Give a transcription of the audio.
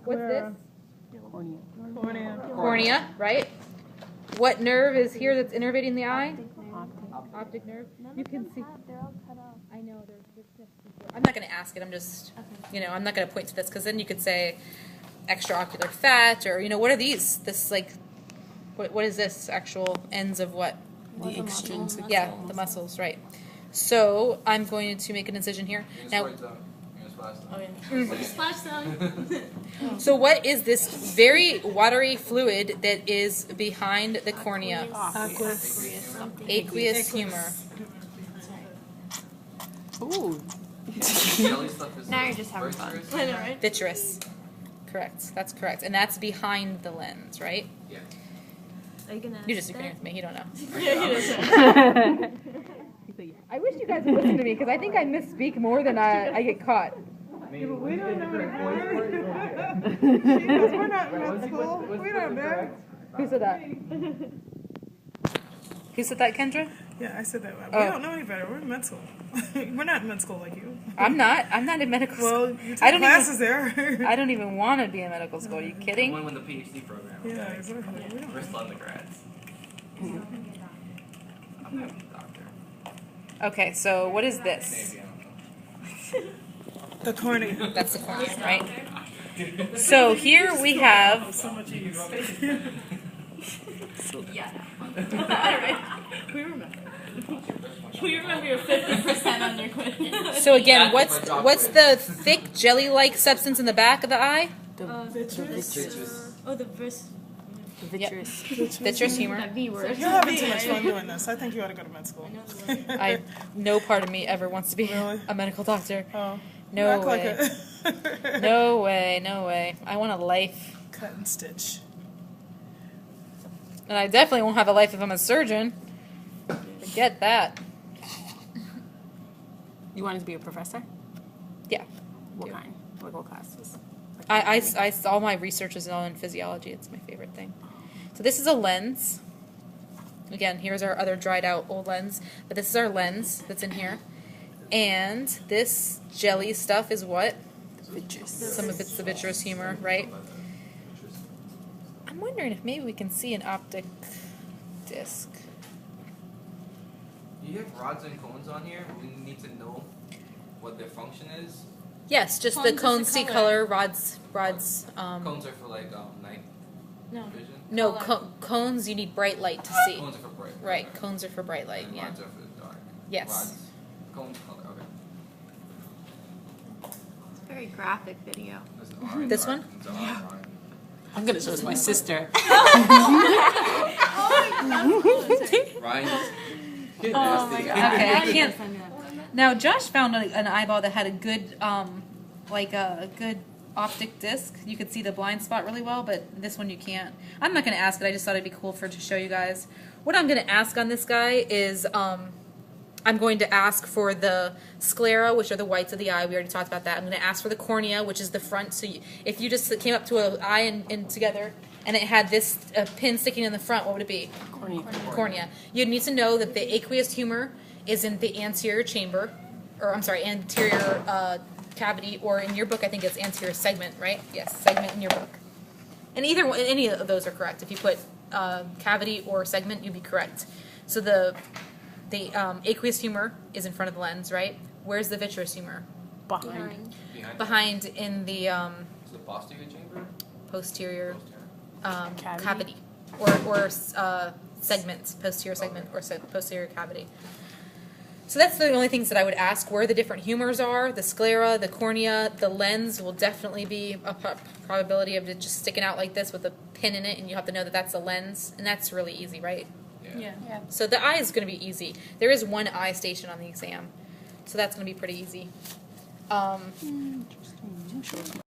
What's this? Cornea. Cornea, right? What nerve is here that's innervating the eye? Optic nerve. You can see. They're all cut off. I know I'm not going to ask it. I'm just, I'm not going to point to this because then you could say extraocular fat or what are these? This like, what is this? Actual ends of what? The extrinsic. Yeah, the muscles, right. So I'm going to make an incision here. Now, Splash zone. so what is this very watery fluid that is behind the cornea? Aqueous humor. Ooh. Now you're just having fun. I know, right? Vitreous. Correct. That's correct. And that's behind the lens, right? Yeah. Are you gonna? You're just agreeing with me. You don't know. Yeah, he doesn't. I wish you guys would listen to me because I think I misspeak more than I get caught. We don't know anymore. Because we're not in med school. We don't know. Who said that? Who said that, Kendra? Yeah, I said that. We Oh. don't know any better. We're in med school. We're not in med school like you. I'm not in medical school. Well, you I take don't classes there. I don't even want to be in medical school. Are you kidding? One with the PhD program. Yeah, exactly. We don't We're still undergrads. I'm not a doctor. Okay, so what is this? Maybe The cornea. That's the cornea, right? So here we have. So much ease. We remember. We remember your 50% on your quiz. So again, what's the thick jelly-like substance in the back of the eye? Vitreous. Oh, the verse. Vitreous. Vitreous humor. That V word. You're having too much fun doing this. I think you ought to go to med school. No part of me ever wants to be Really? a medical doctor. Oh. No You act way. like it. No way, no way. I want a life. Cut and stitch. And I definitely won't have a life if I'm a surgeon. Forget that. You wanted to be a professor? Yeah. What kind? What classes? All my research is all in physiology. It's my favorite thing. So this is a lens. Again, here's our other dried out old lens. But this is our lens that's in here. And this jelly stuff is what? Vitreous. Some of it's the vitreous humor, right? I'm wondering if maybe we can see an optic disc. You have rods and cones on here. We need to know what their function is. Yes, just Cones the is cones the see color. color, rods. Cones are for like night No. vision. No, Color. cones you need bright light to see. Cones are for bright. Right, cones are for bright light. And Yeah. rods are for dark. Yes. Rods. Cones color. Okay. It's a very graphic video. This is orange. This dark. one? It's orange. I'm gonna show it to my sister. Ryan's getting Oh nasty. my god. Okay, I Now you can't- gotta send me that. Now Josh found an eyeball that had a good, like a good optic disc. You could see the blind spot really well, but this one you can't. I'm not gonna ask it. I just thought it'd be cool to show you guys. What I'm gonna ask on this guy is, I'm going to ask for the sclera, which are the whites of the eye. We already talked about that. I'm going to ask for the cornea, which is the front. So if you just came up to an eye and together, and it had this pin sticking in the front, what would it be? Cornea. Cornea. You'd need to know that the aqueous humor is in the anterior chamber, or I'm sorry, anterior cavity, or in your book, I think it's anterior segment, right? Yes, segment in your book. And any of those are correct. If you put cavity or segment, you'd be correct. So the aqueous humor is in front of the lens, right? Where's the vitreous humor? Behind. Behind in the Is the posterior chamber? posterior Cavity? cavity, or segment, posterior segment, or posterior cavity. So that's the only things that I would ask. Where the different humors are, the sclera, the cornea, the lens will definitely be a probability of it just sticking out like this with a pin in it, and you have to know that that's the lens, and that's really easy, right? Yeah. So the eye is going to be easy. There is one eye station on the exam, so that's going to be pretty easy. Interesting.